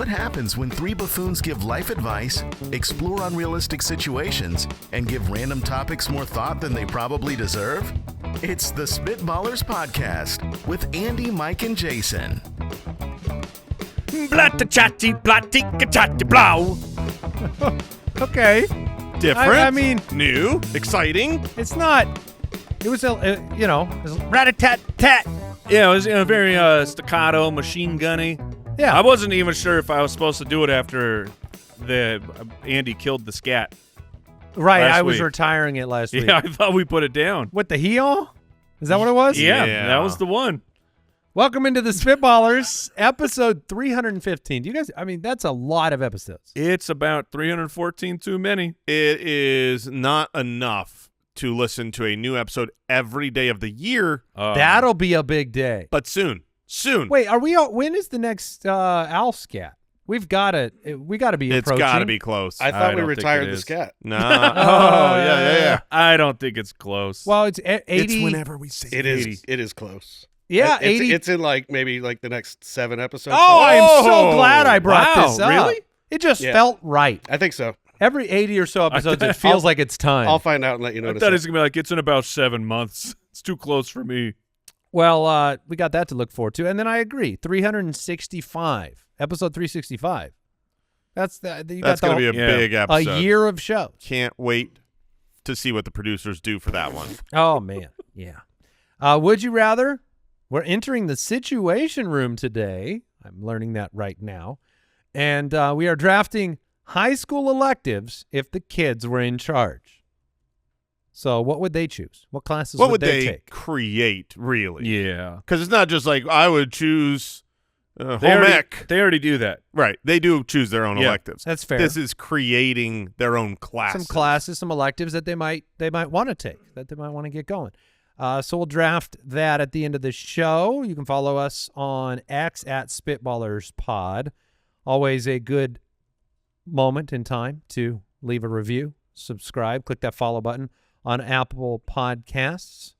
What happens when three buffoons give life advice, explore unrealistic situations, and give random topics more thought than they probably deserve? It's the Spitballers Podcast with Andy, Mike, and Jason. Okay. Different. I mean, new, exciting. it's not. It was, it was rat-a-tat-tat. Yeah, it was very staccato, machine gunny. Yeah. I wasn't even sure if I was supposed to do it after Andy killed the scat. Right, last I was week. retiring it last week. Yeah, I thought we put it down. What, the heel? Is that what it was? Yeah, Yeah. that was the one. Welcome into the Spitballers, episode 315. Do you guys, I mean, that's a lot of episodes. It's about 314 too many. It is not enough to listen to a new episode every day of the year, That'll be a big day. but soon. Wait, are we, when is the next owl scat? We got to be approaching. It's got to be close. I thought we don't think retired it the is. scat. No. Oh, yeah. I don't think it's close. Well, it's 80. It's whenever we say It 80. is. It is close. Yeah, It's 80. It's in maybe the next 7 episodes. Oh, I'm so glad I brought wow, this up. really? It just Yeah. felt right. I think so. Every 80 or so episodes, it feels like it's time. I'll find out and let you know. I in a thought it sec. was going to be like, it's in about 7 months. It's too close for me. Well, we got that to look forward to. And then I agree, 365, episode 365. That's going to That's going to be a big episode. a year of shows. Can't wait to see what the producers do for that one. Oh, man. Yeah. Would you rather? We're entering the Situation Room today. I'm learning that right now. And we are drafting high school electives if the kids were in charge. So what would they choose? What classes What would would they take? create, really? Yeah. Because it's not just like I would choose home already, ec. they already do that. Right. They do choose their own Yeah. electives. That's fair. This is creating their own classes. Some classes, some electives that they might want to take, that they might want to get going. So we'll draft that at the end of the show. You can follow us on X at SpitballersPod. Always a good moment in time to leave a review, subscribe, click that follow button on Apple Podcasts.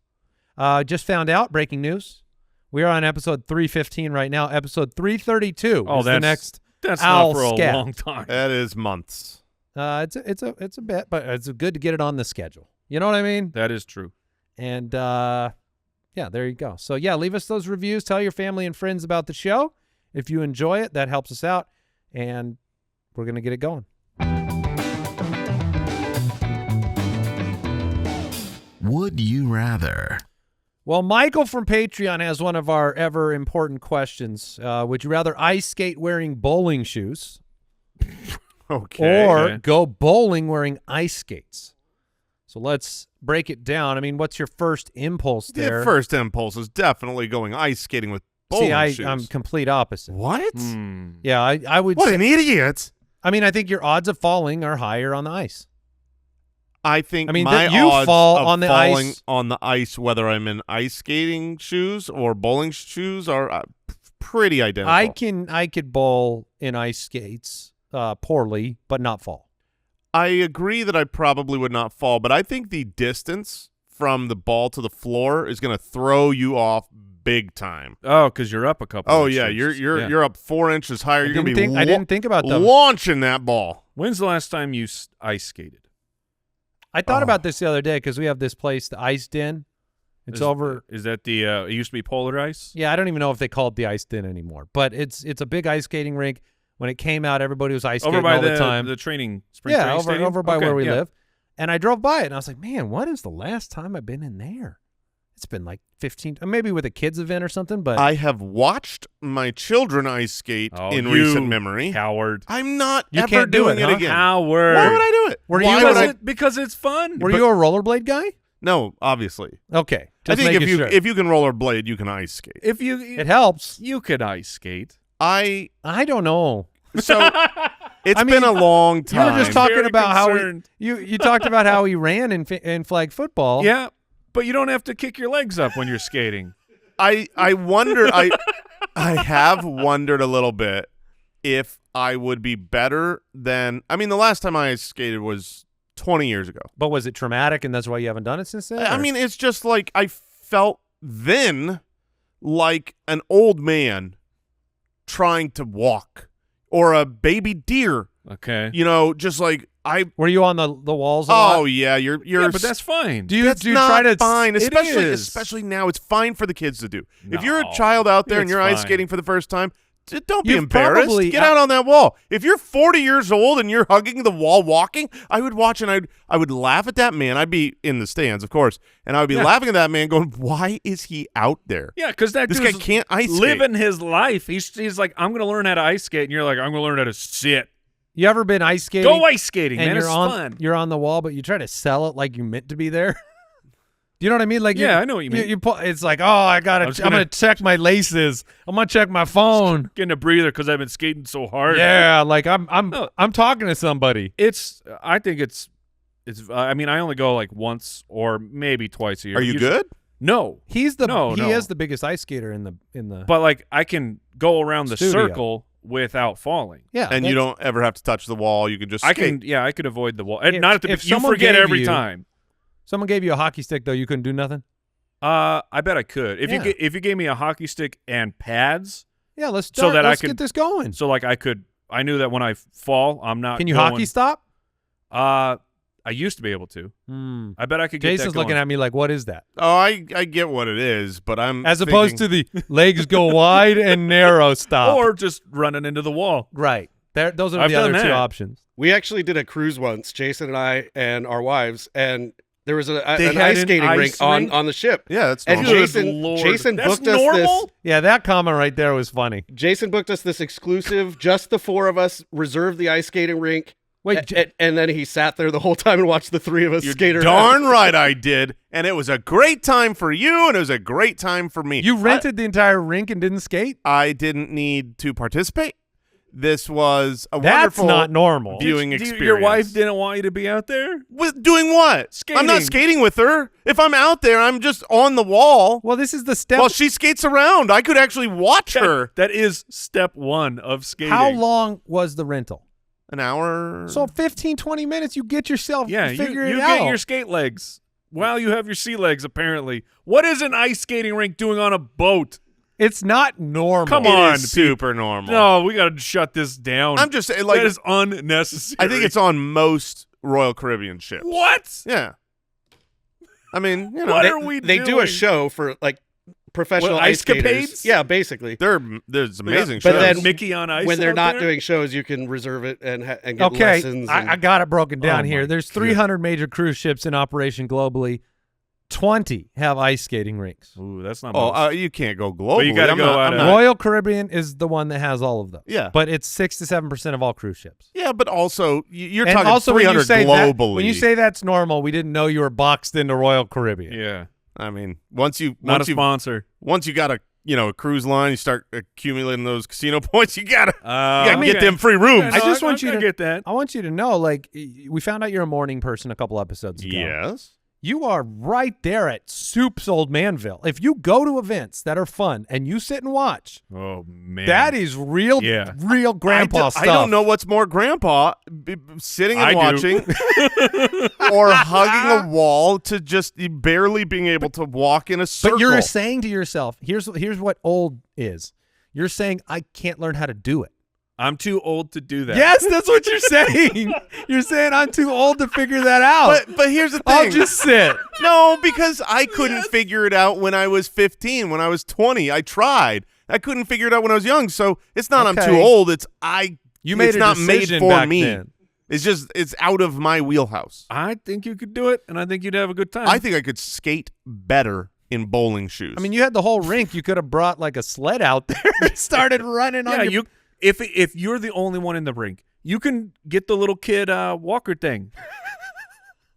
Just found out, breaking news. We are on episode 315 right now. Episode 332 Oh, is the next That's owl not for scat. a long time. That is months. It's a bit, but it's good to get it on the schedule. You know what I mean? That is true. And yeah, there you go. So yeah, leave us those reviews. Tell your family and friends about the show. If you enjoy it, that helps us out. And we're going to get it going. Would you rather? Well, Michael from Patreon has one of our ever important questions. Would you rather ice skate wearing bowling shoes Okay. or go bowling wearing ice skates? So let's break it down. I mean, what's your first impulse there? The first impulse is definitely going ice skating with bowling shoes. I'm complete opposite. What? Yeah, I would What say, an idiot. I mean, I think your odds of falling are higher on the ice. I think I mean, my that you odds fall of on the falling ice- on the ice, whether I'm in ice skating shoes or bowling shoes, are pretty identical. I could bowl in ice skates poorly, but not fall. I agree that I probably would not fall, but I think the distance from the ball to the floor is going to throw you off big time. Oh, because you're up a couple. Oh inches. yeah, you're up 4 inches higher. You're going to be I didn't think about that. launching that ball. When's the last time you ice skated? I thought about this the other day because we have this place, the Ice Den. It's over. Is that the? It used to be Polar Ice. Yeah, I don't even know if they call it the Ice Den anymore, but it's a big ice skating rink. When it came out, everybody was ice skating Over by all the time. the training. Spring Yeah, training stadium? over by Okay, where we yeah. live. And I drove by it, and I was like, man, what is the last time I've been in there? It's been like 15, maybe with a kids event or something, but I have watched my children ice skate Oh, in you recent memory. Coward. I'm not You ever can't do doing it, it, huh? again. Howard. Why would I do it? Were Why you would a- I- Because it's fun. were you a rollerblade guy? No, obviously. Okay. I Just think if making you sure. if you can rollerblade, you can ice skate. If you It helps. you could ice skate. I don't know. So it's I mean, been a long You time. were just talking Very about concerned. how you talked about how he ran in flag football. Yeah, but you don't have to kick your legs up when you're skating. I wonder I have wondered a little bit if I would be better than the last time I skated was 20 years ago. But was it traumatic and that's why you haven't done it since then? I or- mean, it's just like I felt then like an old man trying to walk or a baby deer. Okay. You know, just like Were you on the walls a lot? Oh yeah, you're. Yeah, but that's fine. Do you That's do you not try to fine, It is. especially now. It's fine for the kids to do. If you're a No, child out there and it's you're ice fine. skating for the first time, don't be You've embarrassed. probably- Get out on that wall. If you're 40 years old and you're hugging the wall walking, I would watch and I would laugh at that man. I'd be in the stands, of course, and I would be laughing at that man, going, "Why is he out there? Yeah, because that This guy dude's can't ice skate." living his life. He's like, I'm going to learn how to ice skate, and you're like, I'm going to learn how to sit. You ever been ice skating? Go ice skating, and man. you're It's on fun. you're on the wall, but you try to sell it like you meant to be there. Do you know what I mean? Like, Yeah, I know what you mean. It's like, oh, I'm gonna check my laces. I'm gonna check my phone. Getting a breather because I've been skating so hard. Yeah, like I'm No. talking to somebody. I think it's. I mean, I only go like once or maybe twice a year. Are you Usually- good? No, He is No. the biggest ice skater in the. but like I can go around the Studio. circle without falling. Yeah, And you don't ever have to touch the wall. You can just I skate. can. Yeah, I could avoid the wall. And If- not at the. if You someone forget gave every you- time. Someone gave you a hockey stick though. You couldn't do nothing. I bet I could. If Yeah. you gave me a hockey stick and pads, Yeah, let's So that I let's could- get this going. so like I knew that when I fall, I'm not. Can you going, hockey stop? I used to be able to. Hmm. I bet I could get Jason's that looking going. at me like, what is that? Oh, I get what it is, but I'm As opposed to thinking- the legs go wide and narrow stop. Or just running into the wall. Right. Those are I've the done other two that. options. We actually did a cruise once, Jason and I and our wives, and there was They an had ice an skating ice rink on rink? on the ship. Yeah, that's And normal. Good Lord. Jason That's booked us this. normal? Yeah, that comment right there was funny. Jason booked us this exclusive, just the four of us, reserved the ice skating rink. Wait, And then he sat there the whole time and watched the three of us You're skate around. darn right I did, and it was a great time for you, and it was a great time for me. you rented the entire rink and didn't skate? I didn't need to participate. This was a That's wonderful not normal. viewing experience. Your wife didn't want you to be out there? With doing what? I'm not Skating. skating with her. If I'm out there, I'm just on the wall Well, this is the step. while she skates around. I could actually watch her. That is step one of skating. How long was the rental? An hour. So 15, 20 minutes, you get yourself Yeah, figure you it get out. your skate legs. While you have your sea legs, apparently. What is an ice skating rink doing on a boat? It's not normal. Come It on, is super normal. No, we got to shut this down. I'm just saying, like, that is unnecessary. I think it's on most Royal Caribbean ships. What? Yeah. I mean, you know, What They, are we they do doing? a show for like professional What, ice skaters. Ice-capades? Yeah, basically. there's amazing But shows. then Mickey on ice. When they're out not there? doing shows, you can reserve it and get Okay, lessons. and- I got it broken down Oh, here. my There's 300 major cruise ships in operation globally. 20 have ice skating rinks. Ooh, that's not. Oh, most. you can't go globally. you gotta I'm go not- out I'm of- not- Royal Caribbean is the one that has all of them. Yeah. But it's 6 to 7% of all cruise ships. Yeah, but also you're And talking also, when 300 you say that, globally. when you say that's normal, we didn't know you were boxed into Royal Caribbean. Yeah, I mean, once you not once a you sponsor. once you got a cruise line, you start accumulating those casino points. You gotta Okay. get them free rooms. I just want you to get that. I want you to know, like, we found out you're a morning person a couple episodes ago. Yes. You are right there at Soup's Old Manville. If you go to events that are fun and you sit and watch, Oh man, that is real grandpa stuff. I don't know what's more grandpa, sitting and I do. watching or hugging a wall to just barely being able to walk in a circle. But you're saying to yourself, here's what old is. You're saying, I can't learn how to do it. I'm too old to do that. Yes, that's what you're saying. You're saying I'm too old to figure that out. But here's the thing. I'll just sit. No, because I couldn't figure it out when I was 15. When I was 20, I tried. I couldn't figure it out when I was young. So it's not I'm too Okay. old. It's You it's made a not made decision for back me. then. It's out of my wheelhouse. I think you could do it, and I think you'd have a good time. I think I could skate better in bowling shoes. I mean, you had the whole rink. You could have brought like a sled out there and started running on yeah, your if you're the only one in the rink, you can get the little kid walker thing.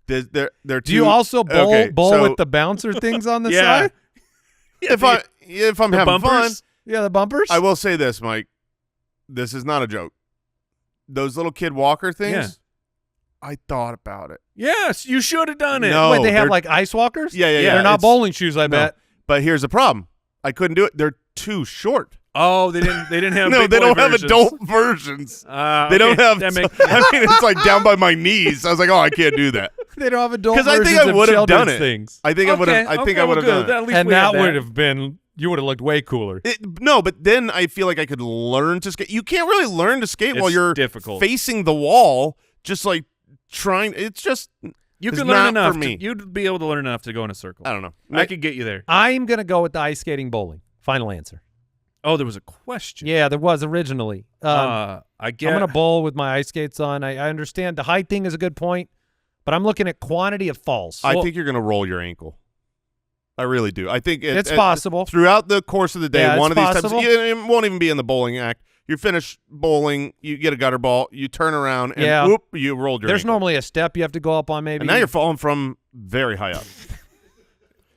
they're Do too, you also bowl okay, bowl so with the bouncer things on the Yeah. side? if I'm The having fun, bumpers? Yeah, the bumpers. I will say this, Mike. This is not a joke. Those little kid walker things. Yeah. I thought about it. Yes, you should have done it. No. Wait, they have they're- like ice walkers? Yeah. They're not it's- bowling shoes, I no. bet. But here's the problem. I couldn't do it. They're too short. Oh, they didn't have No, big they boy don't have versions. adult versions. They Okay, don't have. that make- I mean, it's like down by my knees. I was like, oh, I can't do that. They don't have adult Because I versions think I of would have done children's it. things. I think I would have. I think I would have done it. At least And we had that would have been You would have looked way cooler. No, but then I feel like I could learn to skate. You can't really learn to skate while It's you're difficult. facing the wall, just like trying. It's just You it's could learn not enough. for me. You'd be able to learn enough to go in a circle. I don't know. I could get you there. I'm going to go with the ice skating bowling. Final answer. Oh, there was a question. Yeah, there was originally. I get. I'm going to bowl with my ice skates on. I understand the height thing is a good point, but I'm looking at quantity of falls. I think you're going to roll your ankle. I really do. I think It's possible. Throughout the course of the day, Yeah, one it's of these possible. times, it won't even be in the bowling act. You finish bowling, you get a gutter ball, you turn around, and Yeah. whoop, you rolled your There's ankle. normally a step you have to go up on maybe. And now you're falling from very high up.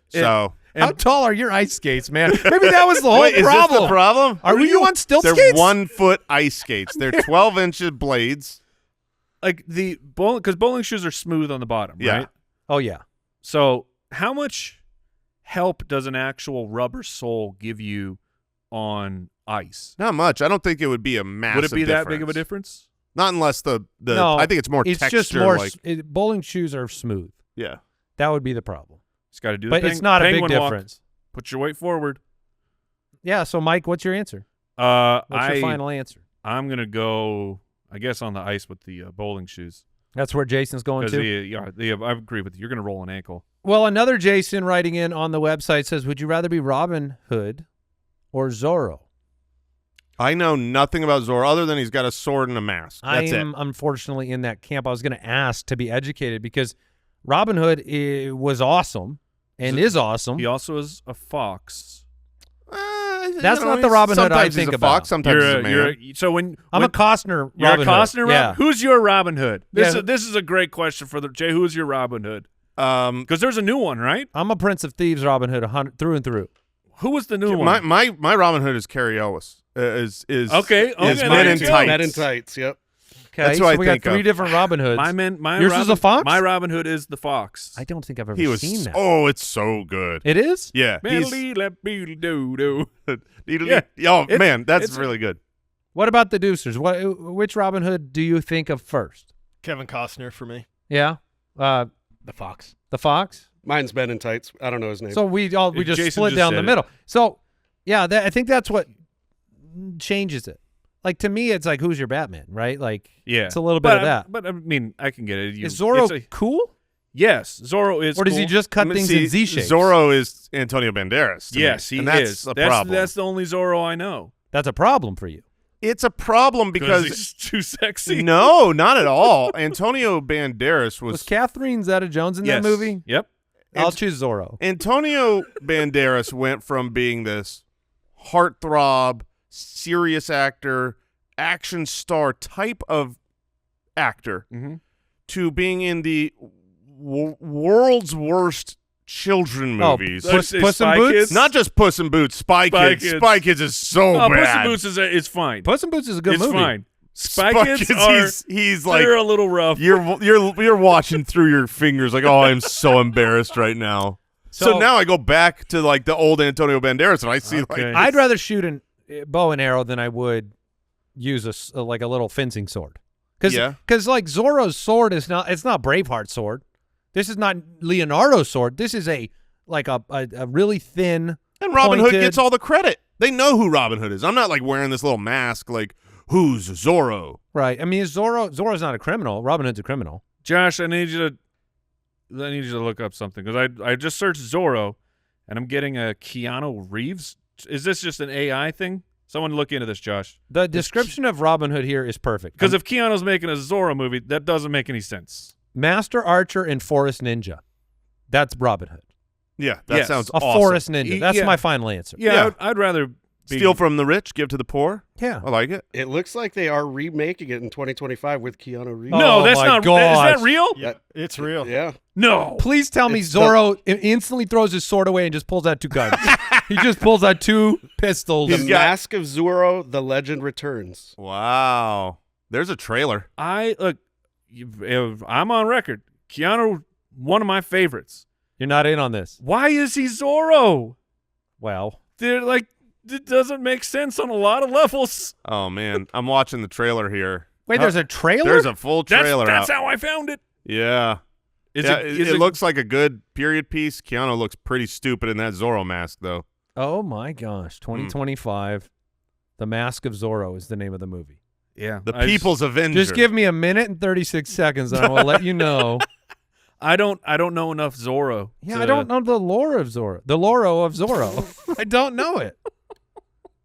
So How tall are your ice skates, man? Maybe that was the whole Wait, is problem. this the problem? Are you on stilt They're skates? 1 foot ice skates. They're 12-inch blades. like the bowling because bowling shoes are smooth on the bottom, Yeah. right? Oh, yeah. So how much help does an actual rubber sole give you on ice? Not much. I don't think it would be a massive Would it be that big of a difference. difference? Not unless the No, I think it's more It's texture. just more. like, Bowling shoes are smooth. yeah. That would be the problem. It's got to do. But the it's not a big penguin walk. difference. Put your weight forward. Yeah. So, Mike, what's your answer? What's your final answer? I'm gonna go. I guess on the ice with the bowling shoes. That's where Jason's going Because to. I agree with you. You're gonna roll an ankle. Well, another Jason writing in on the website says, would you rather be Robin Hood or Zorro? I know nothing about Zorro other than he's got a sword and a mask. That's I'm unfortunately in that camp. I was going to ask to be educated because Robin Hood was awesome and is awesome. He also is a fox. it. That's not the Robin Hood I sometimes think he's a about. fox, sometimes he's a man. So when I'm a Costner you're Robin a Costner, Hood. Yeah. Who's your Robin Hood? This Yeah. is a great question for the Jay. Who's your Robin Hood? Um, Because there's a new one, right? I'm a Prince of Thieves Robin Hood 100 through and through. Who was the new one? my Robin Hood is Carrie Ellis. Is Okay, is okay, Men there in you go. Tights. Men in tights. Yep. Okay, That's who so I we think got three of. different Robin Hoods. My Yours Robin, is a fox? My Robin Hood is the fox. I don't think I've ever He was. seen that. Oh, it's so good. It is? Yeah. he's- Yeah. Oh It- man, that's it's- really good. What about the Deucers? Which Robin Hood do you think of first? Kevin Costner for me. Yeah? The Fox. The Fox? Mine's Men in tights. I don't know his name. So we just Jason split just down said the it. middle. So, yeah, I think that's what changes it. Like, to me, it's like, who's your Batman, right? Like, Yeah, it's a little bit of that. But I mean, I can get it. Is Zorro cool? Yes, Zorro is. Or does he cool. just cut Let me things see, in Z shapes? Zorro is Antonio Banderas. to me, Yes, he and that's is. a problem. That's the only Zorro I know. That's a problem for you. It's a problem Because because he's too sexy. no, not at all. Antonio Banderas Was was Catherine Zeta-Jones in Yes. that movie? Yep. I'll choose Zorro. Antonio Banderas went from being this heartthrob, serious actor, action star type of actor Mm-hmm. to being in the world's worst children Oh, movies. Puss in Spy Boots? Kids? Not just Puss in Boots, Spy Kids. Kids. Spy Kids is so Oh, Puss in bad. Boots is fine. Puss in Boots is a good it's movie. fine. Spy Kids are he's like they're a little rough. you're watching through your fingers like, oh, I'm so embarrassed right now. So now I go back to like the old Antonio Banderas and I see Okay. like I'd rather shoot a bow and arrow than I would use like a little fencing sword. Yeah. Because like Zorro's sword it's not Braveheart's sword. This is not Leonardo's sword. This is a really thin. and Robin Hood pointed- gets all the credit. They know who Robin Hood is. I'm not like wearing this little mask like who's Zorro. Right. I mean, Zorro's not a criminal. Robin Hood's a criminal. Josh, I need you to look up something because I just searched Zorro, and I'm getting a Keanu Reeves. Is this just an AI thing? Someone look into this, Josh. The description of Robin Hood here is perfect. Because if Keanu's making a Zorro movie, that doesn't make any sense. Master Archer and Forest Ninja. That's Robin Hood. Yeah, that Yes. sounds A awesome. Forest Ninja. That's Yeah. my final answer. Yeah, Yeah. I'd rather be, Steal from the rich, give to the poor. Yeah. I like it. it looks like they are remaking it in 2025 with Keanu Reeves. No, Oh that's my not. Is gosh. that real? Yeah, it's real. Yeah. No. Please tell me It's Zorro instantly throws his sword away and just pulls out two guns. He just pulls out two pistols. The He's got- Mask of Zorro, The Legend Returns. Wow. There's a trailer. I'm on record. Keanu, one of my favorites. You're not in on this. Why is he Zorro? Well, They're like, it doesn't make sense on a lot of levels. Oh man, I'm watching the trailer here. wait, there's a trailer? There's a full That's trailer that's out. how I found it. Yeah. Is Yeah, it? it looks like a good period piece. Keanu looks pretty stupid in that Zorro mask, though. Oh my gosh, 2025. The Mask of Zorro is the name of the movie. Yeah. The People's Avenger. Just give me a minute and 36 seconds, and I will let you know. I don't know enough Zorro. Yeah, I don't know the lore of Zorro. The Loro of Zorro. I don't know it.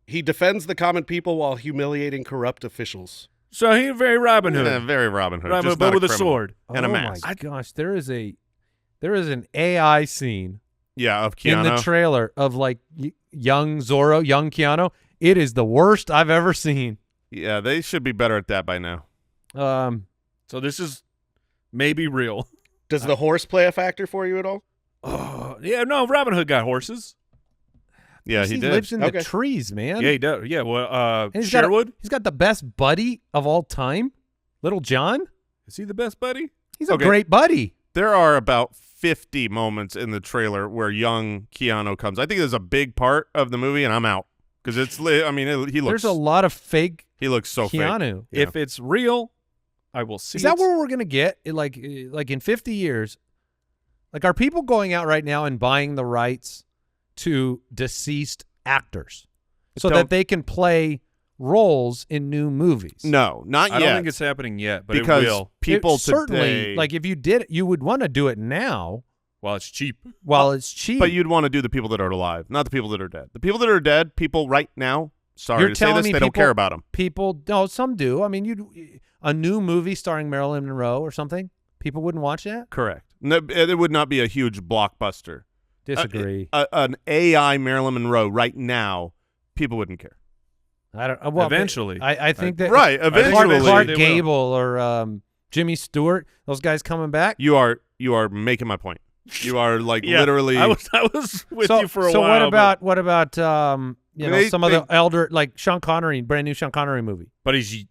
He defends the common people while humiliating corrupt officials. So he's very Robin Hood. Yeah, very Robin Hood. Robin just Hood, not but with a criminal. sword. And a mask. Oh my gosh, there is an AI scene Yeah, of in the Keanu. trailer of like young Zorro, young Keanu. It is the worst I've ever seen. Yeah, they should be better at that by now. So this is maybe real. Does the horse play a factor for you at all? Oh, yeah, no, Robin Hood got horses. Yeah, he did. lives in Okay. the trees, man. Yeah, he does. Yeah, well, And he's got Sherwood? he's got the best buddy of all time, Little John. Is he the best buddy? He's a Okay. great buddy. There are about 50 moments in the trailer where young Keanu comes. I think there's a big part of the movie, and I'm out because it's. I mean, he looks. There's a lot of fake He looks so fake. Keanu. Yeah. If it's real, I will see Is that it. where we're gonna get? Like in 50 years, like are people going out right now and buying the rights to deceased actors so Don't- that they can play roles in new movies? No, not I yet. don't think it's happening yet, but because it will. people certainly, today, like if you did it, you would want to do it now While it's cheap. while it's cheap. but you'd want to do the people that are alive, not the people that are dead. The people that are dead, people right now. Sorry You're to say telling this, me they don't people- care about them. People, no, some do. I mean, a new movie starring Marilyn Monroe or something, people wouldn't watch that. Correct. No, it would not be a huge blockbuster. Disagree. An AI Marilyn Monroe right now, people wouldn't care. I don't. Well, Eventually. I think that Right, think eventually. Clark they will. Gable or Jimmy Stewart, those guys coming back. You are making my point. You are like Yeah, literally. I was with you for a so while. what about you know, They- some of the elder, like Sean Connery, brand new Sean Connery movie? but he's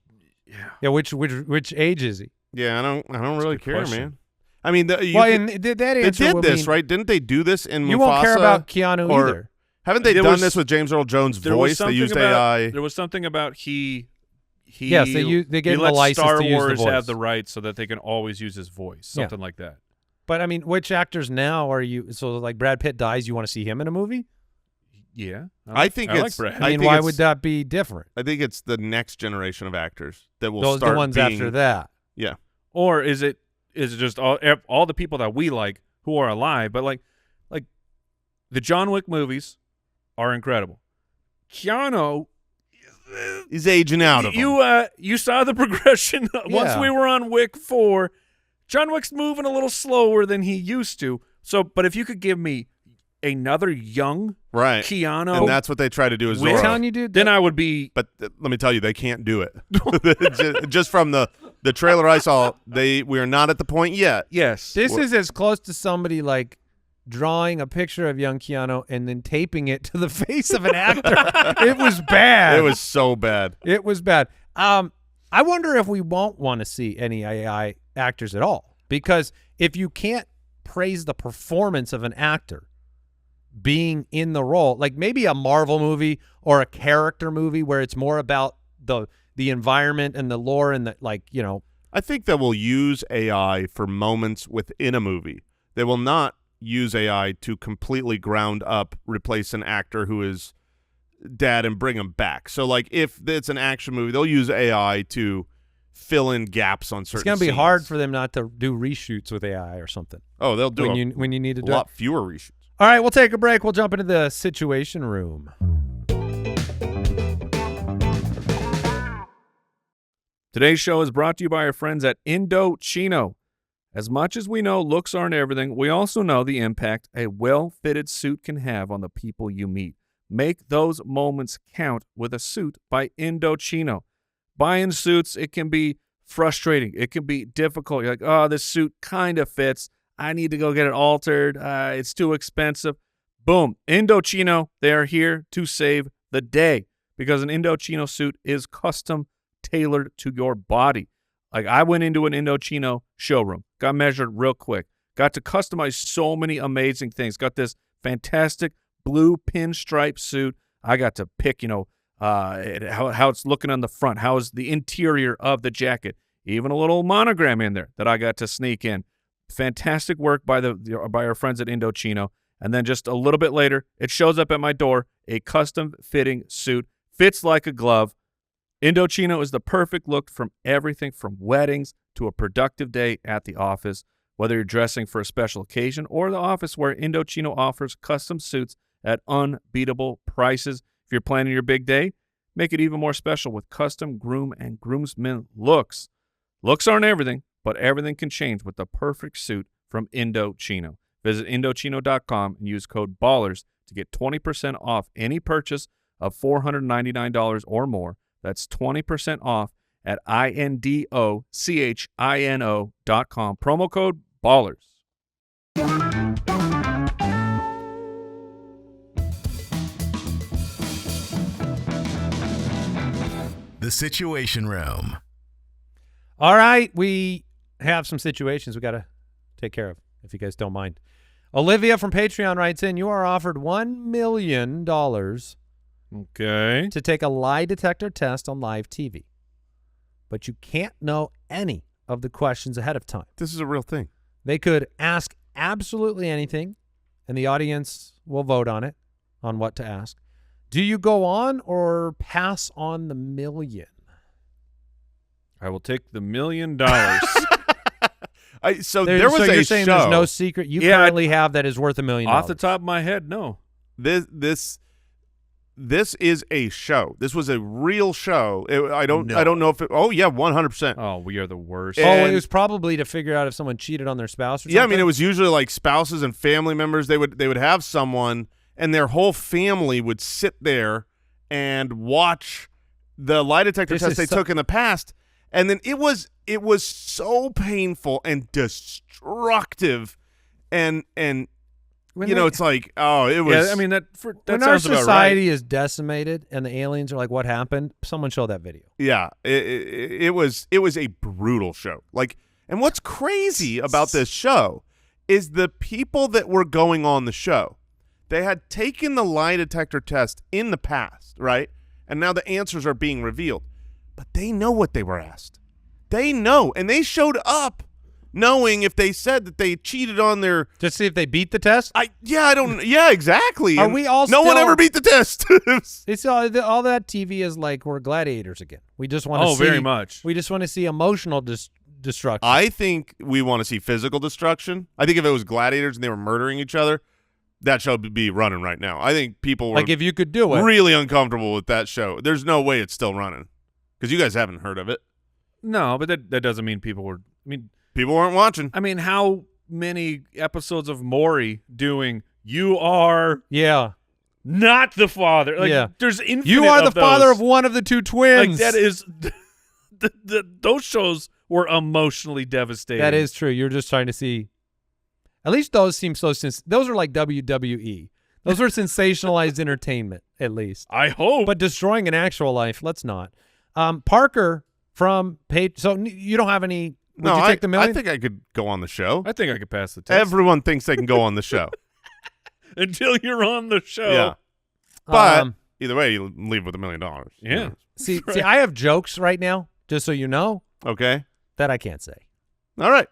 Yeah, which age is he? Yeah, I don't really good care, question. man. I mean, Well, and that they answer did will this, mean right? Didn't they do this in You Mufasa? won't care about Keanu or- either. Haven't they There done was- this with James Earl Jones' there was voice? They something used about, AI. There was something about he Yes, they gave he him the let license Star to use the Wars voice. have the rights so that they can always use his voice, Yeah. something like that. But I mean, which actors now are you? So like Brad Pitt dies, you want to see him in a movie? Yeah, I think I like it's. Brad. I mean, think why it's- would that be different? I think it's the next generation of actors that will Those start the ones being, after that. Yeah, Or is it just all the people that we like who are alive? But like the John Wick movies are incredible. Keanu, he's aging out of them. you saw the progression once Yeah. we were on Wick 4. John Wick's moving a little slower than he used to. So, but if you could give me another young Right, Keanu, and that's what they try to do as With- I'm Zorro. telling you, dude. then I would be. But let me tell you, they can't do it. Just from the trailer I saw, we are not at the point yet. Yes. This is as close to somebody like drawing a picture of young Keanu and then taping it to the face of an actor. It was bad. It was so bad. It was bad. I wonder if we won't want to see any AI actors at all, because if you can't praise the performance of an actor being in the role, like maybe a Marvel movie or a character movie where it's more about the environment and the lore and the, like, you know. I think that we'll use AI for moments within a movie. They will not use AI to completely ground up replace an actor who is dead and bring him back. So, like, if it's an action movie, they'll use AI to fill in gaps on certain It's going to be scenes. hard for them not to do reshoots with AI or something Oh, they'll do when you need to a do it. lot fewer reshoots. All right, we'll take a break. We'll jump into the Situation Room. Today's show is brought to you by our friends at Indochino. As much as we know looks aren't everything, we also know the impact a well-fitted suit can have on the people you meet. Make those moments count with a suit by Indochino. Buying suits, it can be frustrating. It can be difficult. You're like, oh, this suit kind of fits. I need to go get it altered. It's too expensive. Boom. Indochino, they are here to save the day because an Indochino suit is custom tailored to your body. Like, I went into an Indochino showroom, got measured real quick, got to customize so many amazing things. Got this fantastic blue pinstripe suit. I got to pick, how it's looking on the front, how is the interior of the jacket, even a little monogram in there that I got to sneak in. Fantastic work by our friends at Indochino. And then just a little bit later, it shows up at my door, a custom-fitting suit. Fits like a glove. Indochino is the perfect look from everything from weddings to a productive day at the office. Whether you're dressing for a special occasion or the office, where Indochino offers custom suits at unbeatable prices. If you're planning your big day, make it even more special with custom groom and groomsmen looks. Looks aren't everything, but everything can change with the perfect suit from Indochino. Visit Indochino.com and use code BALLERS to get 20% off any purchase of $499 or more. That's 20% off at INDOCHINO.com. Promo code BALLERS. The Situation Room. All right, we have some situations we got to take care of, if you guys don't mind. Olivia from Patreon writes in, you are offered $1 million Okay. to take a lie detector test on live TV, but you can't know any of the questions ahead of time. This is a real thing. They could ask absolutely anything, and the audience will vote on it, on what to ask. Do you go on or pass on the million? I will take the $1 million. So There- there was so a you're saying show. there's no secret you Yeah, currently have that is worth $1 million? Off the top of my head, no. This is a show. This was a real show. I don't know if it. Oh yeah, 100%. Oh, we are the worst. Oh, And- it was probably to figure out if someone cheated on their spouse or something? Yeah, I mean, it was usually like spouses and family members. They would have someone, and their whole family would sit there and watch the lie detector This test is they so- took in the past, and then it was so painful and destructive, and When you know, they- it's like, oh, it was. Yeah, I mean, that when our sounds about right. society is decimated and the aliens are like, what happened? Someone show that video. Yeah, it was a brutal show. Like, and what's crazy about this show is the people that were going on the show, they had taken the lie detector test in the past, right? And now the answers are being revealed. But they know what they were asked. They know, and they showed up knowing if they said that they cheated on their Just see if they beat the test? yeah, exactly. Are And we all no one still- ever beat the test. It's all that TV is like we're gladiators again. We just want to Oh, see. very much. We just want to see emotional destruction. I think we want to see physical destruction. I think if it was gladiators and they were murdering each other, that show would be running right now. I think people were like if you could do it. really uncomfortable with that show. There's no way it's still running because you guys haven't heard of it. No, but that doesn't mean people were. People weren't watching. I mean, how many episodes of Maury doing "You are Yeah. not the father"? Like, Yeah. there's infinite. You are the of father those. of one of the two Like twins. that is. Those shows were emotionally devastating. That is true. You're just trying to see. At least those seem so. Those are like WWE. Those are sensationalized entertainment, at least. I hope. But destroying an actual life, let's not. Parker from Page. So you don't have any. Would No, you take the million? I think I could go on the show. I think I could pass the test. Everyone thinks they can go on the show. Until you're on the show. Yeah. But Um, either way, you leave with $1 million. Yeah. see, I have jokes right now, just so you know, Okay. that I can't say. All right.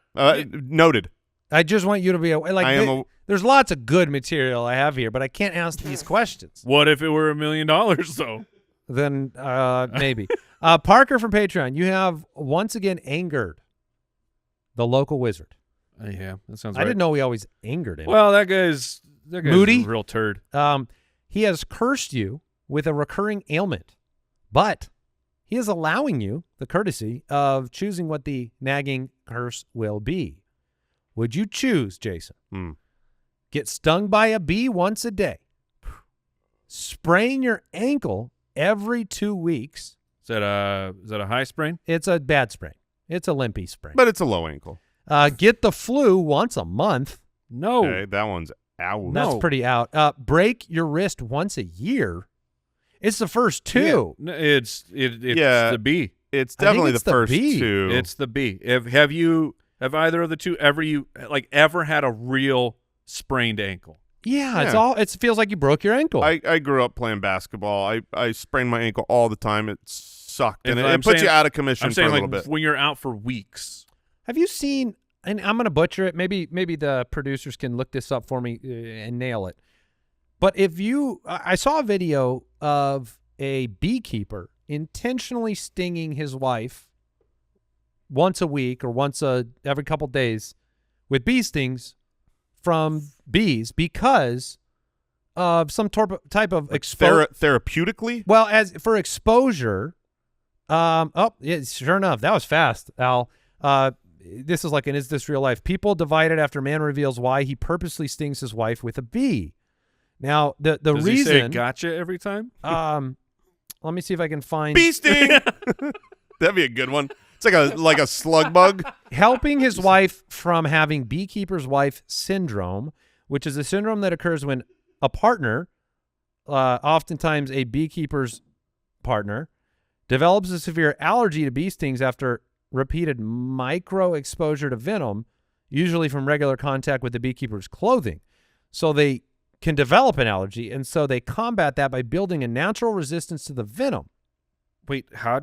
Noted. I just want you to be like. I am there's lots of good material I have here, but I can't ask these questions. What if it were $1 million though? Then maybe. Parker from Patreon, you have once again angered the local wizard. Yeah, that sounds I right. didn't know we always angered him. Well, that guy's Moody? a real turd. He has cursed you with a recurring ailment, but he is allowing you the courtesy of choosing what the nagging curse will be. Would you choose, Jason? Get stung by a bee once a day, sprain your ankle every 2 weeks. Is that a high sprain? It's a bad sprain. It's a limpy sprain. But it's a low ankle. Get the flu once a month. No. Okay, that one's out. That's No. pretty out. Break your wrist once a year. It's the first two. Yeah. No, it's Yeah. the B. It's I think definitely it's the the first B. two. It's the B. Have either of the two ever had a real sprained ankle? Yeah, it's Yeah. all. It feels like you broke your ankle. I grew up playing basketball. I sprained my ankle all the time. It sucked, and If it I'm puts saying- you out of commission I'm for saying a little like bit. when you're out for weeks. Have you seen and I'm going to butcher it. Maybe the producers can look this up for me and nail it. But I saw a video of a beekeeper intentionally stinging his wife once a week or every couple days with bee stings from bees because of some type of therapeutically. Well, as for exposure, sure enough, that was fast, Al. This is like an Is This Real Life? People divided after man reveals why he purposely stings his wife with a bee. Now, the Does reason... he say gotcha every time? Let me see if I can find... Bee sting! That'd be a good one. It's like a slug bug. Helping his wife from having beekeeper's wife syndrome, which is a syndrome that occurs when a partner, oftentimes a beekeeper's partner, develops a severe allergy to bee stings after repeated micro exposure to venom, usually from regular contact with the beekeeper's clothing. So they can develop an allergy, and so they combat that by building a natural resistance to the venom. Wait, how?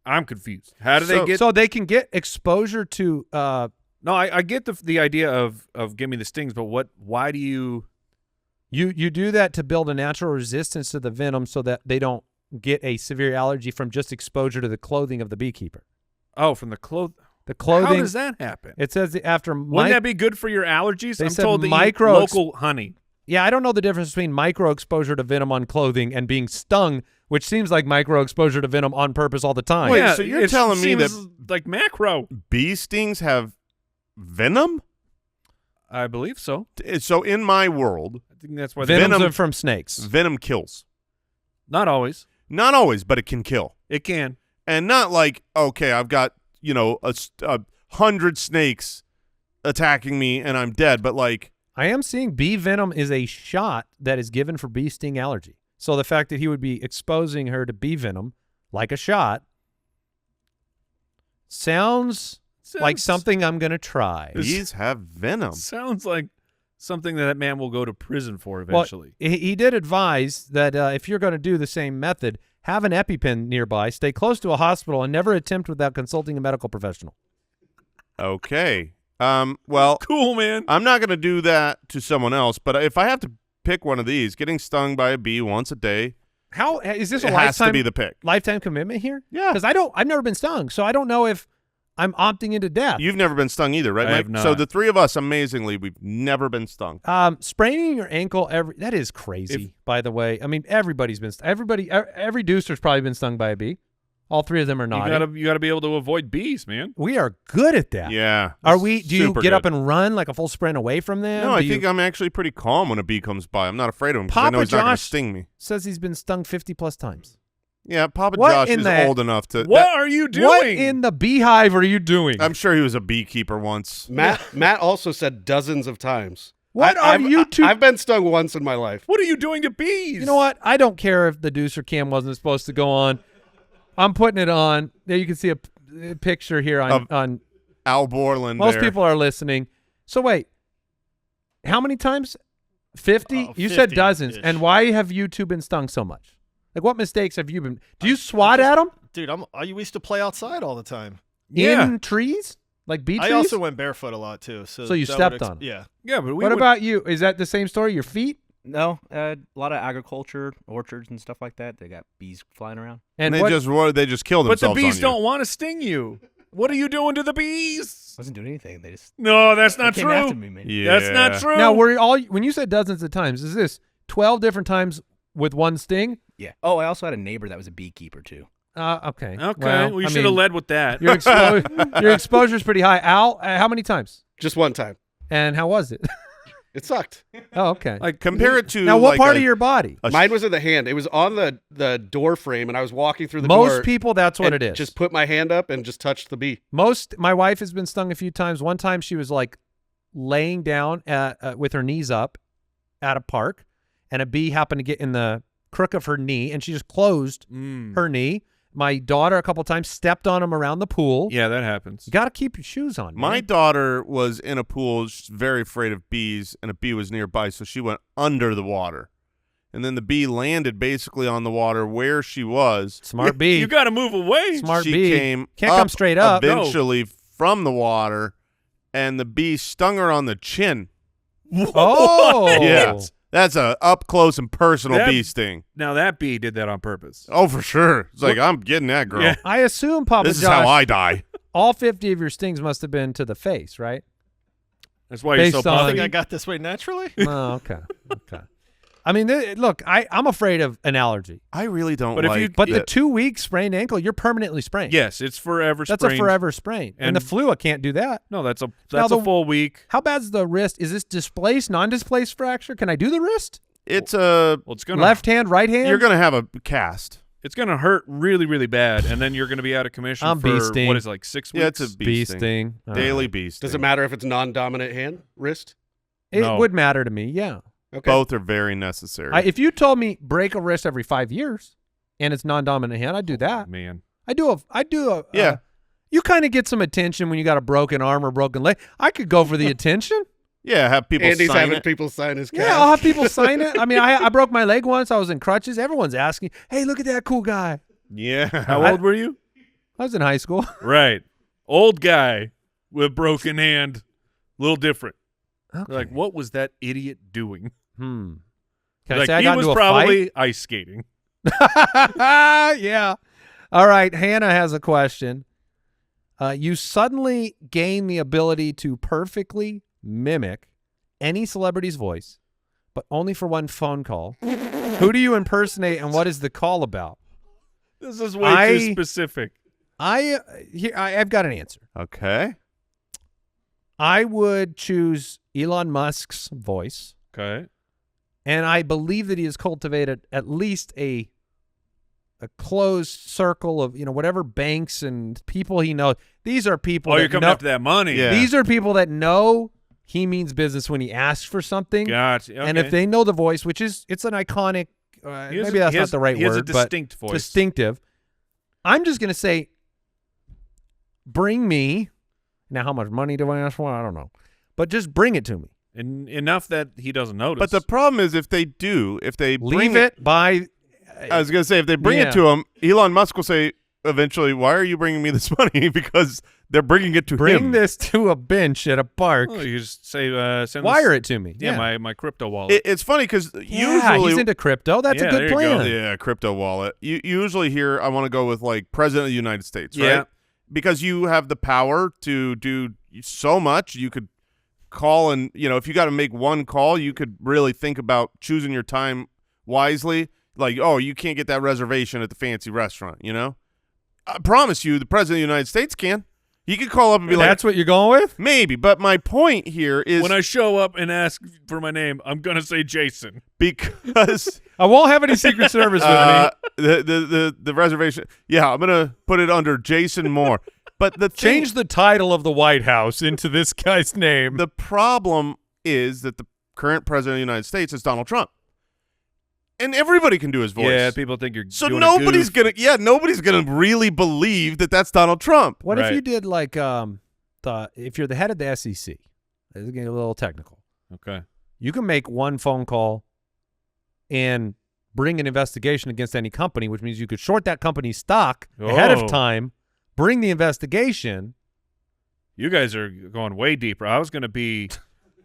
I'm confused. How do they get? So they can get exposure to. No, I get the idea of give me the stings, but what? Why do you? You do that to build a natural resistance to the venom, so that they don't get a severe allergy from just exposure to the clothing of the beekeeper. Oh, from the clothing. The clothing. How does that happen? It says after. Wouldn't that be good for your allergies? They I'm said told to eat local honey. Yeah, I don't know the difference between micro exposure to venom on clothing and being stung, which seems like micro exposure to venom on purpose all the time. Wait, Yeah, so you're telling me that like macro bee stings have venom? I believe so. So in my world, I think that's why Venoms venom are from snakes. Venom kills. Not always. Not always, but it can kill. It can. And not like, okay, I've got, 100 snakes attacking me and I'm dead, but like, I am seeing bee venom is a shot that is given for bee sting allergy. So the fact that he would be exposing her to bee venom like a shot sounds like something I'm going to try. bees have venom. Sounds like something that man will go to prison for eventually. Well, he did advise that if you're going to do the same method, have an EpiPen nearby, stay close to a hospital, and never attempt without consulting a medical professional. Okay. Well, Cool, man. I'm not going to do that to someone else, but if I have to pick one of these, getting stung by a bee once a day, How is this a it has to lifetime be the pick. lifetime commitment here? Yeah. Because I've never been stung, so I don't know if I'm opting into death. You've never been stung either, right, I Mike? have not. So the three of us, amazingly, we've never been stung. Spraining your ankle that is crazy. By the way, I mean everybody's been every deucer's probably been stung by a bee. All three of them are not. You gotta be able to avoid bees, man. We are good at that. Yeah. Are we? Do you super get up good. and run like a full sprint away from them? No, I think I'm actually pretty calm when a bee comes by. I'm not afraid of him because I know Papa he's not going to Josh sting me. says he's been stung 50+ times. Yeah, Papa What Josh in is the- old enough to. What are you doing? What in the beehive are you doing? I'm sure he was a beekeeper once. Matt also said dozens of times. What are you two? I've been stung once in my life. What are you doing to bees? You know what? I don't care if the deucer cam wasn't supposed to go on. I'm putting it on. There you can see a picture here on Al Borland. most there. people are listening. So wait, how many times? 50? You said 50-ish. dozens. And why have you two been stung so much? Like what mistakes have you been? Do you swat at them Dude, I used to play outside all the time. Yeah. in trees? Like bee trees? I also went barefoot a lot too. So you that stepped would on 'em. Yeah. Yeah, but What about you? Is that the same story? Your feet? No, a lot of agriculture, orchards, and stuff like that. They got bees flying around. And what, they just kill But the themselves bees on you. don't want to sting you. What are you doing to the bees? Wasn't doing anything. They just No, that's not came after true. me, man. Yeah. That's not true. now when you said dozens of times, is this 12 different times with one sting? Yeah. Oh, I also had a neighbor that was a beekeeper too. Okay. Okay, Well, we I should have mean, led with that. Your exposure is pretty high. Al, how many times? Just one time. And how was it? It sucked. Oh, okay. Like compare it to Now, what like part of your body? Mine was in the hand. It was on the door frame, and I was walking through the door. Most people, that's what and it is. Just put my hand up and just touched the bee. My wife has been stung a few times. One time she was like laying down with her knees up at a park, and a bee happened to get in the crook of her knee, and she just closed her knee. My daughter a couple times stepped on him around the pool. Yeah, that happens. You got to keep your shoes on. My man. daughter was in a pool. She's very afraid of bees, and a bee was nearby, so she went under the water. And then the bee landed basically on the water where she was. Smart bee. You got to move away. Smart she bee. came Can't up come straight up. eventually from the water and the bee stung her on the chin. Oh. Yeah. That's a up close and personal bee sting. Now that bee did that on purpose. Oh, for sure. It's like, I'm getting that girl. Yeah. I assume, Papa This is Josh, how I die. all 50 of your stings must have been to the face, right? That's why you're so Based on- I puffy. think I got this way naturally. Oh, okay. Okay. I mean, look, I'm afraid of an allergy. I really don't But if like you- But the it. 2-week sprained ankle, you're permanently sprained. Yes, it's forever That's sprained. a forever sprain. And the And- flu, I can't do that. No, that's a Now the- full week. How bad's the wrist? Is this displaced, non-displaced fracture? Can I do the wrist? It's a Well, it's gonna Left hand, right hand? you're gonna have a cast. It's gonna hurt really, really bad, and then you're gonna be out of commission I'm for bee sting. what is it, like 6 weeks. Yeah, it's a bee bee sting. sting. All Daily right. bee sting. Does it matter if it's non-dominant hand, wrist? It No. would matter to me, yeah. Okay. Both are very necessary. If you told me break a wrist every 5 years and it's non-dominant hand, I'd do that. Man, I do a Yeah. you kind of get some attention when you got a broken arm or broken leg. I could go for the attention. Yeah, have people Andy's sign having it. people sign his cast. Yeah, I'll have people sign it. I mean, I broke my leg once. I was in crutches. Everyone's asking, "Hey, look at that cool guy." Yeah. how old were you? I was in high school. Right, old guy with broken hand, little different. Okay. Like, what was that idiot doing? Can I Like, say I he got was into a probably ice skating. fight? Yeah. All right. Hannah has a question. You suddenly gain the ability to perfectly mimic any celebrity's voice, but only for one phone call. Who do you impersonate, and what is the call about? This is way too specific. I've got an answer. Okay. I would choose Elon Musk's voice, Okay. and I believe that he has cultivated at least a closed circle of whatever banks and people he knows. These are people. Oh, that you're coming know, after that money. Yeah. These are people that know he means business when he asks for something. Gotcha. Okay. And if they know the voice, which is it's an iconic, maybe that's not the right he has word, a but distinct voice. distinctive. I'm just gonna say, bring me. Now, how much money do I ask for? I don't know, but just bring it to me. And enough that he doesn't notice. But the problem is if they Leave it by. I was going to say, if they bring Yeah. it to him, Elon Musk will say eventually, why are you bringing me this money? Because they're bringing it to Bring him. this to a bench at a park. Oh, you just say send Wire this, it to me. Yeah, my crypto wallet. It's funny because Yeah, usually he's into crypto. That's Yeah, a there good you go. plan. yeah, crypto wallet. You usually hear I want to go with like President of the United States, right? Yeah. Because you have the power to do so much. You could call and if you got to make one call, you could really think about choosing your time wisely. Like, oh, you can't get that reservation at the fancy restaurant, I promise you the President of the United States can. He could call up and be like, That's what you're going with? maybe. But my point here is when I show up and ask for my name, I'm gonna say Jason. because I won't have any Secret Service with me. the reservation. Yeah, I'm gonna put it under Jason Moore. But the thing, Change the title of the White House into this guy's name. the problem is that the current President of the United States is Donald Trump, and everybody can do his voice. Yeah, people think you're So doing nobody's a goof. nobody's gonna really believe that that's Donald Trump. What if Right. you did like if you're the head of the SEC? This is getting a little technical. Okay. You can make one phone call and bring an investigation against any company, which means you could short that company's stock ahead Oh. of time, bring the investigation. You guys are going way deeper. I was gonna be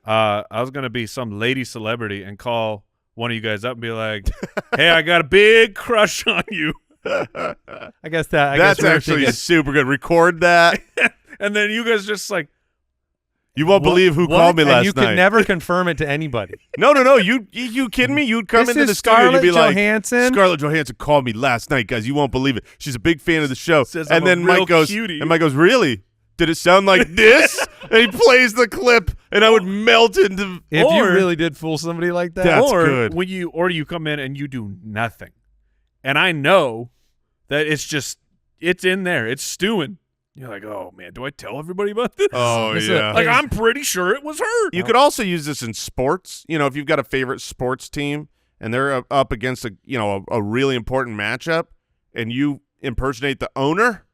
some lady celebrity and call one of you guys up and be like, "Hey, I got a big crush on you," I guess that That's we were actually thinking- super good. Record that. and then you guys just like, You won't believe who What? called me And last you night. could never confirm it to anybody. No. You kidding me? You'd come This into is the studio and you'd be Scarlett like, Johansson. Scarlett Johansson called me last night, guys. You won't believe it. She's a big fan of the show. Says I'm and a then real Mike goes, cutie. really? Did it sound like this? And he plays the clip, and I would melt into. If you Or- really did fool somebody like that, That's or good. when you come in and you do nothing, and I know that it's in there, it's stewing. You're like, oh man, do I tell everybody about this? Oh It's yeah. Like I'm pretty sure it was her. You could also use this in sports. If you've got a favorite sports team and they're up against a really important matchup, and you impersonate the owner,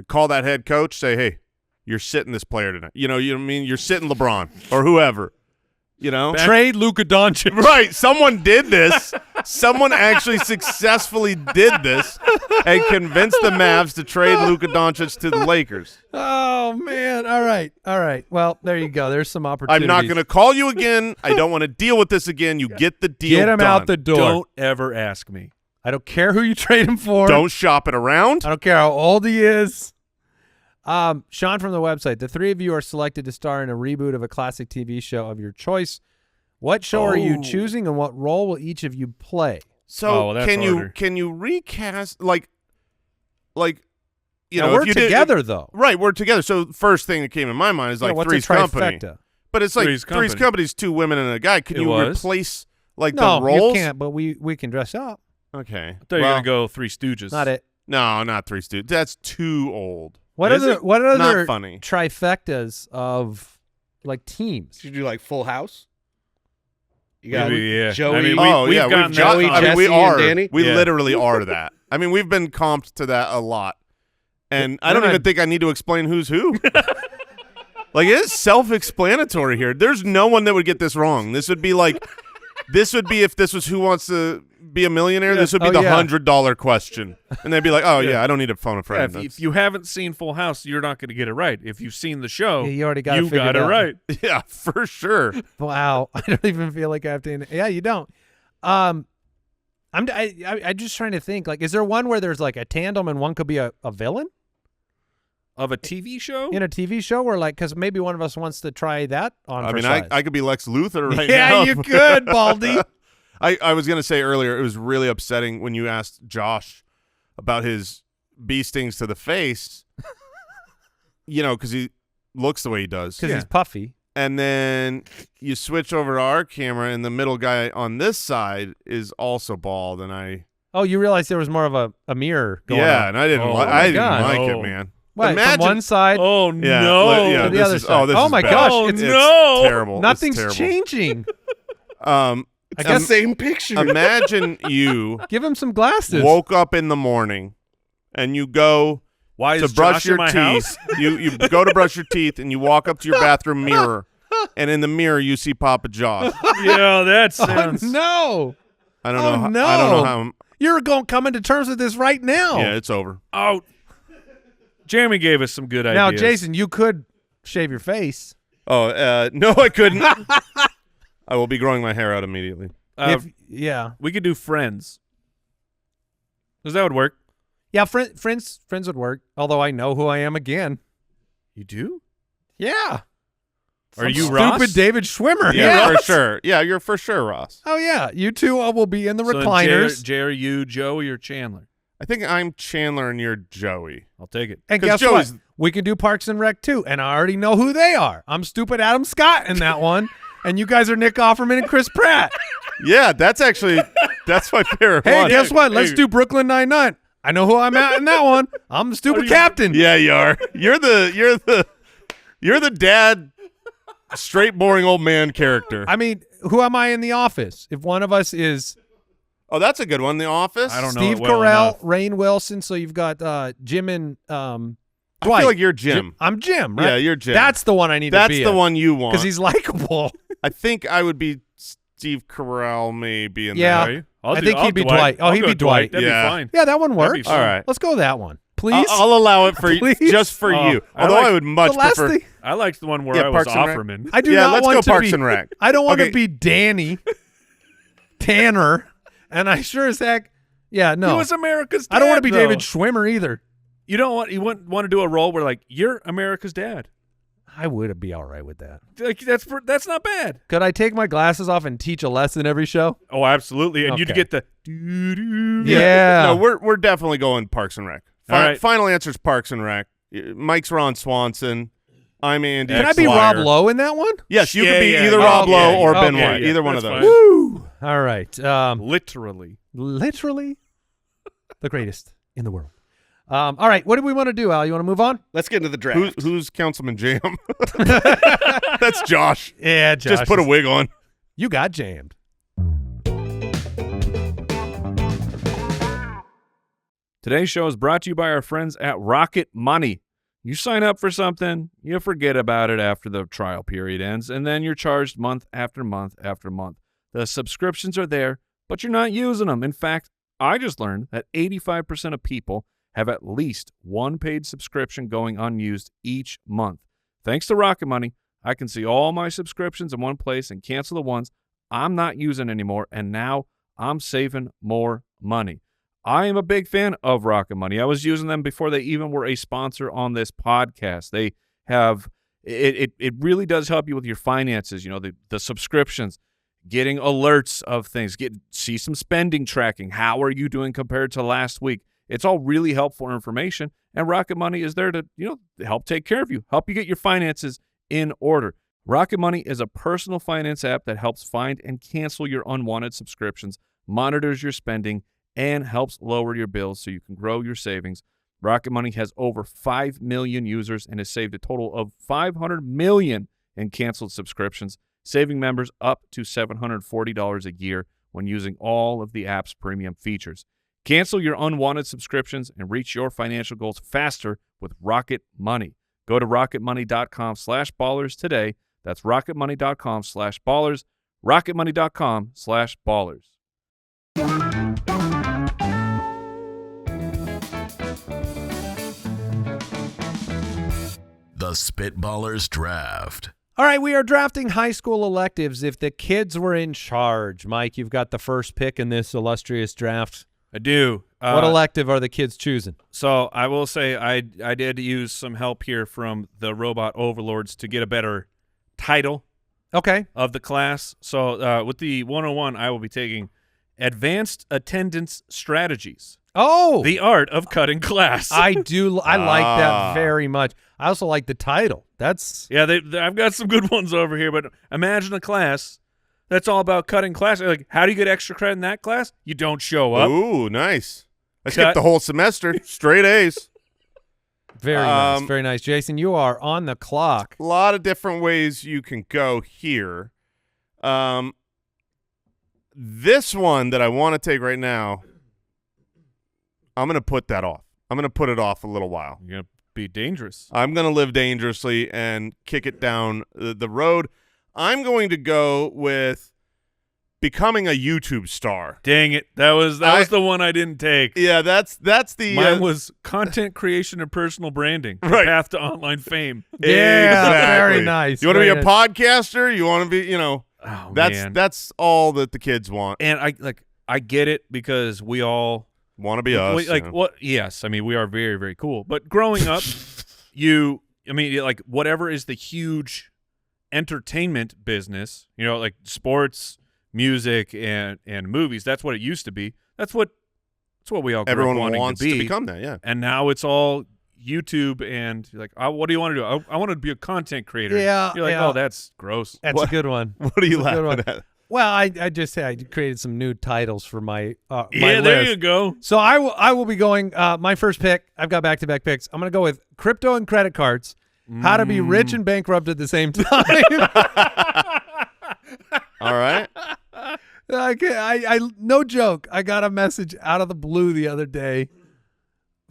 call that head coach, say, hey, you're sitting this player tonight. You know what I mean? You're sitting LeBron or whoever. trade Luka Doncic. Right. Someone did this, Someone actually successfully did this and convinced the Mavs to trade Luka Doncic to the Lakers. Oh, man. All right. Well, there you go. There's some opportunities. I'm not going to call you again. I don't want to deal with this again. You get the deal Get him done. out the door. Don't ever ask me. I don't care who you trade him for. Don't shop it around. I don't care how old he is. Sean from the website, the three of you are selected to star in a reboot of a classic TV show of your choice. What show are you choosing, and what role will each of you play? So that's can harder. you recast like you Now, know we're if you together though. right? We're together. So first thing that came in my mind is like what's Three's a Company, trifecta? but it's like Three's Three's Company. Company's 2 women and a guy. Can It you was. replace like No, the roles? you can't. But we can dress up. Okay, I thought you were well, going to go Three Stooges. Not it. no, not Three Stooges. That's too old. What Is other it? what other Not funny. trifectas of like teams? Should you do like Full House? You got Maybe, yeah. Joey. I mean, Oh we've yeah, gotten we've that got. Joey, I mean, we Jesse, and are. Danny? We Yeah. literally are that. I mean, we've been comped to that a lot, and I don't We're even not- think I need to explain who's who. Like it's self-explanatory here. There's no one that would get this wrong. This would be like, this would be if this was Who Wants to Be a Millionaire. This would be Oh, the yeah. $100 question, and they'd be like, "Oh yeah, I don't need to phone a Yeah, friend." if That's- you haven't seen Full House, you're not going to get it right. If you've seen the show, Yeah, you already got it you figured got it out. right. yeah, for sure. Wow, I don't even feel like I have to. Yeah, you don't. I'm just trying to think. Like, is there one where there's like a tandem and one could be a villain Of a TV show? in a TV show, where like because maybe one of us wants to try that on. I for mean, size. I could be Lex Luthor right yeah, now. you could, Baldy. I was going to say earlier, it was really upsetting when you asked Josh about his bee stings to the face, you know, because he looks the way he does. Because he's puffy. And then you switch over to our camera, and the middle guy on this side is also bald, and I Oh, you realize there was more of a mirror going on. and I didn't Oh, I my didn't God. like Oh. it, man. What, Imagine, from one side Oh, yeah, no. yeah, to the this other is, side. Oh, this Oh is my bad. gosh, Oh, it's no. terrible. nothing's It's terrible. changing. I It's the same picture. Imagine you Give him some glasses. woke up in the morning, and you go Why to is brush Josh your in my teeth. house? You go to brush your teeth, and you walk up to your bathroom mirror, and in the mirror you see Papa Josh. Yeah, that Oh, sounds. no. I don't Oh, know. How, no. I don't know how. You're coming to terms with this right now. Yeah, it's over. Oh, Jeremy gave us some good ideas. Now, Jason, you could shave your face. Oh no, I couldn't. I will be growing my hair out immediately. Yeah. We could do Friends. Because that would work. Yeah, friends would work. Although I know who I am again. You do? Yeah. Are you Stupid Ross? David Schwimmer. Yeah, for sure. Yeah, you're for sure, Ross. Oh, yeah. You two will be in the So then recliners. Jay, are you Joey or Chandler? I think I'm Chandler and you're Joey. I'll take it. And 'Cause guess Joey's- what? We can do Parks and Rec too. And I already know who they are. I'm stupid Adam Scott in that one. And you guys are Nick Offerman and Chris Pratt. Yeah, that's my favorite Hey, one. guess what? Let's Hey. do Brooklyn Nine-Nine. I know who I'm at in that one. I'm the stupid captain. Yeah, you are. You're the dad, straight boring old man character. I mean, who am I in The Office? If one of us is Oh, that's a good one. The Office. I don't know Steve it well Carell, enough. Rainn Wilson, so you've got Jim and I Dwight. feel like you're Jim. I'm Jim, right? Yeah, you're Jim. That's the one I need to That's be the one you want. because he's likable. I think I would be Steve Carell, maybe. In Yeah. there. Are you? I think he'd be Dwight. Oh, I'll he'd go be Dwight. That'd Yeah. be fine. Yeah, that one That'd be works. fine. All right. Let's go that one, please. I'll allow it for Please? just for Oh, you. I Although like I would much the last prefer. thing I liked the one where Yeah, I was Parks and Rec. Offerman. I do Yeah, not let's want go to Parks be. and Rec. I don't want Okay. to be Danny, Tanner, and I sure as heck. Yeah, no. He was America's dad. I don't want to be though. David Schwimmer either. You wouldn't want to do a role where like you're America's dad. I would be all right with that. Like that's not bad. Could I take my glasses off and teach a lesson every show? Oh, absolutely. And you'd Okay. get the doo-doo. Yeah. No, we're definitely going Parks and Rec. All right. Final answer is Parks and Rec. Mike's Ron Swanson. I'm Andy. Can I be Dwyer. Rob Lowe in that one? Yes, you Yeah, could be yeah, either yeah. Rob Lowe Okay. or Ben Okay, White. yeah, Either one of that's those. fine. Woo! All right. Literally. Literally the greatest in the world. All right. What do we want to do, Al? You want to move on? Let's get into the draft. Who's Councilman Jam? That's Josh. Yeah, Josh. Just put a wig on. You got jammed. Today's show is brought to you by our friends at Rocket Money. You sign up for something, you forget about it after the trial period ends, and then you're charged month after month after month. The subscriptions are there but you're not using them. In fact, I just learned that 85% of people have at least one paid subscription going unused each month. Thanks to Rocket Money, I can see all my subscriptions in one place and cancel the ones I'm not using anymore, and now I'm saving more money. I am a big fan of Rocket Money. I was using them before they even were a sponsor on this podcast. They have it really does help you with your finances, the subscriptions, getting alerts of things, see some spending tracking. How are you doing compared to last week? It's all really helpful information, and Rocket Money is there to, help take care of you, help you get your finances in order. Rocket Money is a personal finance app that helps find and cancel your unwanted subscriptions, monitors your spending, and helps lower your bills so you can grow your savings. Rocket Money has over 5 million users and has saved a total of $500 million in canceled subscriptions, saving members up to $740 a year when using all of the app's premium features. Cancel your unwanted subscriptions and reach your financial goals faster with Rocket Money. Go to rocketmoney.com/ballers today. That's rocketmoney.com/ballers, rocketmoney.com/ballers. The Spitballers Draft. All right, we are drafting high school electives if the kids were in charge. Mike, you've got the first pick in this illustrious draft. I do. What elective are the kids choosing? So I will say I did use some help here from the robot overlords to get a better title of the class. So with the 101, I will be taking Advanced Attendance Strategies. Oh, the art of cutting class. I do. I like that very much. I also like the title. That's I've got some good ones over here. But imagine a class that's all about cutting class. Like, how do you get extra credit in that class? You don't show up. Ooh, nice. I skipped the whole semester. Straight A's. Very nice. Very nice. Jason, you are on the clock. A lot of different ways you can go here. This one that I want to take right now, I'm going to put that off. I'm going to put it off a little while. You're going to be dangerous. I'm going to live dangerously and kick it down the road. I'm going to go with becoming a YouTube star. Dang it. That was the one I didn't take. Yeah, that's the mine was content creation and personal branding. The right. Path to online fame. Yeah, exactly. very nice. You want to be a podcaster? You want to be, oh, that's all that the kids want. And I get it because we all want to be us. Yes, I mean we are very, very cool. But growing up, whatever is the huge entertainment business, like sports, music, and movies. That's what it used to be. That's what we all grew everyone up wanting wants to be. To become that. Yeah. And now it's all YouTube, and you're like, what do you want to do? I want to be a content creator. Yeah. You're like, oh, that's gross. That's a good one. What are you laughing at? Well, I just said I created some new titles for my my there list. you go. So I will be going. My first pick. I've got back-to-back picks. I'm going to go with crypto and credit cards. How to be rich and bankrupt at the same time. All right. I no joke. I got a message out of the blue the other day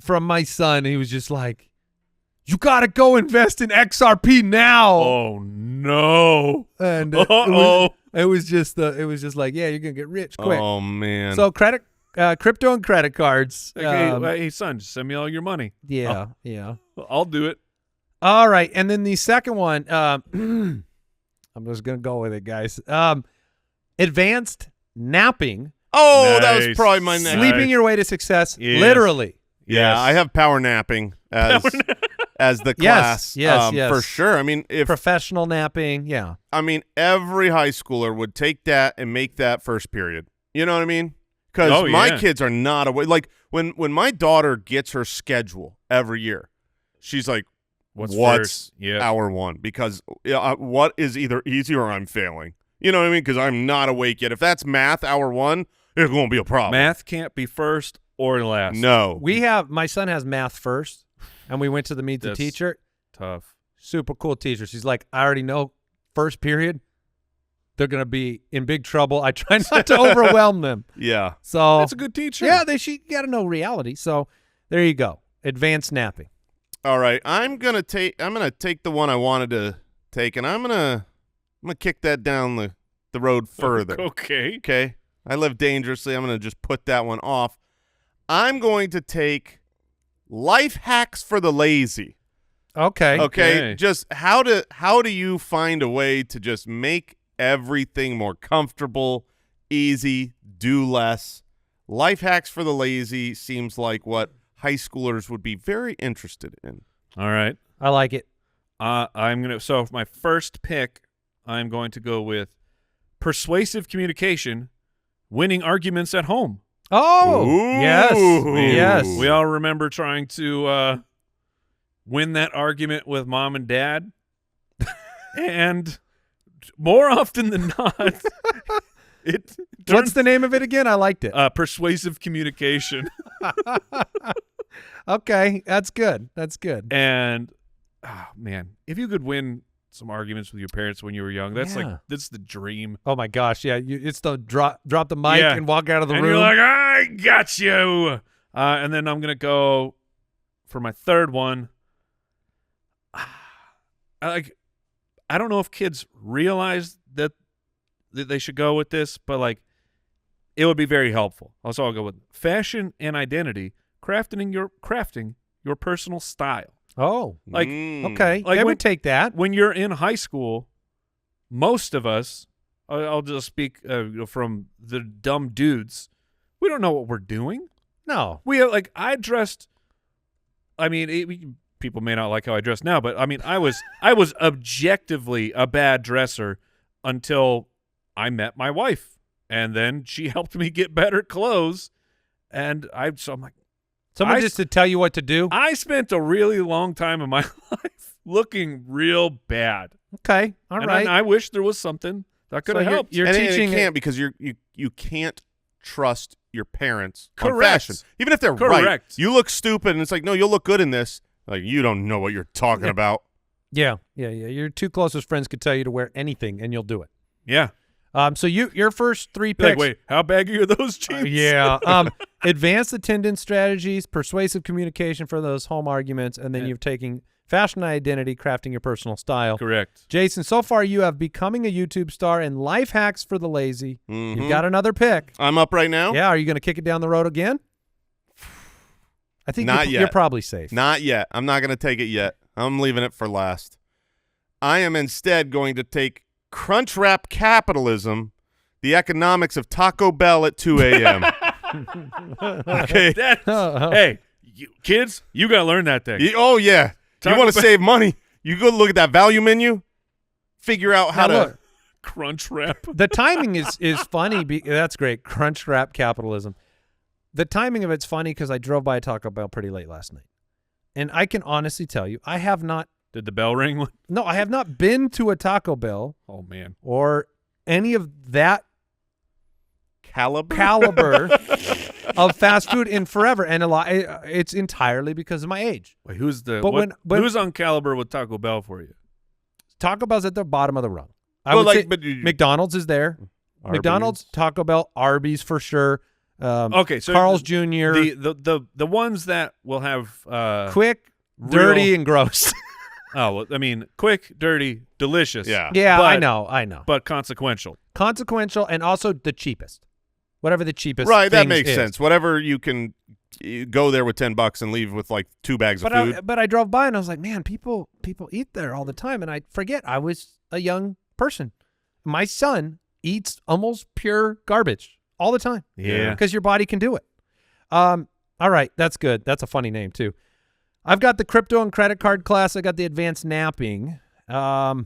from my son. He was just like, "You got to go invest in XRP now." Oh no! And it was just like, yeah, you're gonna get rich quick. Oh man! So crypto and credit cards. Hey son, just send me all your money. Yeah, I'll do it. All right, and then the second one, I'm just gonna go with it, guys. Advanced napping. Oh, nice. That was probably my next. Sleeping your way to success, yes. literally. Yeah, yes. I have power napping as the class. Yes, for sure. I mean, if professional napping, yeah. I mean, every high schooler would take that and make that first period. You know what I mean? Because my kids are not away. Like when my daughter gets her schedule every year, she's like, "What's hour one?" Because what is either easy or I'm failing. You know what I mean? Because I'm not awake yet. If that's math hour one, it's going to be a problem. Math can't be first or last. No. My son has math first, and we went to meet the teacher. Tough. Super cool teacher. She's like, I already know first period, they're going to be in big trouble. I try not to overwhelm them. Yeah. So that's a good teacher. Yeah, you got to know reality. So there you go. Advanced napping. All right. I'm going to take the one I wanted to take, and I'm going to kick that down the road further. Okay. Okay. I live dangerously. I'm going to just put that one off. I'm going to take life hacks for the lazy. Okay. Just how do you find a way to just make everything more comfortable, easy, do less? Life hacks for the lazy seems like what high schoolers would be very interested in. All right. I like it. So for my first pick, I'm going to go with persuasive communication, winning arguments at home. Oh, Ooh. yes. We all remember trying to win that argument with mom and dad. And more often than not, What's the name of it again? I liked it. Persuasive communication. Okay, that's good. And, oh, man, if you could win some arguments with your parents when you were young, that's the dream. Oh, my gosh, yeah. It's the drop the mic and walk out of the room. And you're like, I got you. And then I'm going to go for my third one. I don't know if kids realize that they should go with this, but like it would be very helpful. Also, I'll go with fashion and identity, crafting your personal style. Oh, okay. Like I would take that. When you're in high school, most of us, I'll just speak from the dumb dudes, we don't know what we're doing. No. I dressed, people may not like how I dress now, but I mean, I was objectively a bad dresser until I met my wife, and then she helped me get better clothes, and I'm like, someone just to tell you what to do. I spent a really long time in my life looking real bad. Okay, all right. I wish there was something that could have helped. You're teaching it can't because you can't trust your parents Correct. on fashion, even if they're Correct. right. You look stupid, and it's like, no, you'll look good in this. Like, you don't know what you're talking about. Yeah. Your two closest friends could tell you to wear anything, and you'll do it. Yeah. So your first three picks. Like, wait, how baggy are those jeans? Yeah. Advanced attendance strategies, persuasive communication for those home arguments, and then you're taking fashion identity, crafting your personal style. Correct. Jason, so far you have becoming a YouTube star and life hacks for the lazy. Mm-hmm. You've got another pick. I'm up right now. Yeah. Are you going to kick it down the road again? I think Not yet. You're probably safe. Not yet. I'm not going to take it yet. I'm leaving it for last. I am instead going to take Crunchwrap Capitalism, the economics of Taco Bell at 2 a.m. Okay. Hey, kids, you got to learn that thing. Oh, yeah. Taco you want to Bell- save money? You go look at that value menu, figure out how Now to look, Crunchwrap. the timing is funny. That's great. Crunchwrap Capitalism. The timing of it's funny because I drove by a Taco Bell pretty late last night. And I can honestly tell you, I have not. Did the bell ring? No, I have not been to a Taco Bell Oh, man. or any of that caliber of fast food in forever. And it's entirely because of my age. Wait, who's the But who's on caliber with Taco Bell for you? Taco Bell's at the bottom of the rung. I Well, would like, say but McDonald's is there. Arby's. McDonald's, Taco Bell, Arby's for sure. Okay, so Carl's Jr. The ones that will have Quick, dirty, and gross. Oh, well, I mean, quick, dirty, delicious. Yeah. Yeah, but, I know. But consequential. Consequential and also the cheapest. Whatever the cheapest. Right, that things makes is. sense. Whatever you go there with $10 and leave with like 2 bags of food. But I drove by and I was like, man, people eat there all the time, and I forget I was a young person. My son eats almost pure garbage all the time. Yeah. Because your body can do it. All right, that's good. That's a funny name too. I've got the crypto and credit card class. I got the advanced napping. All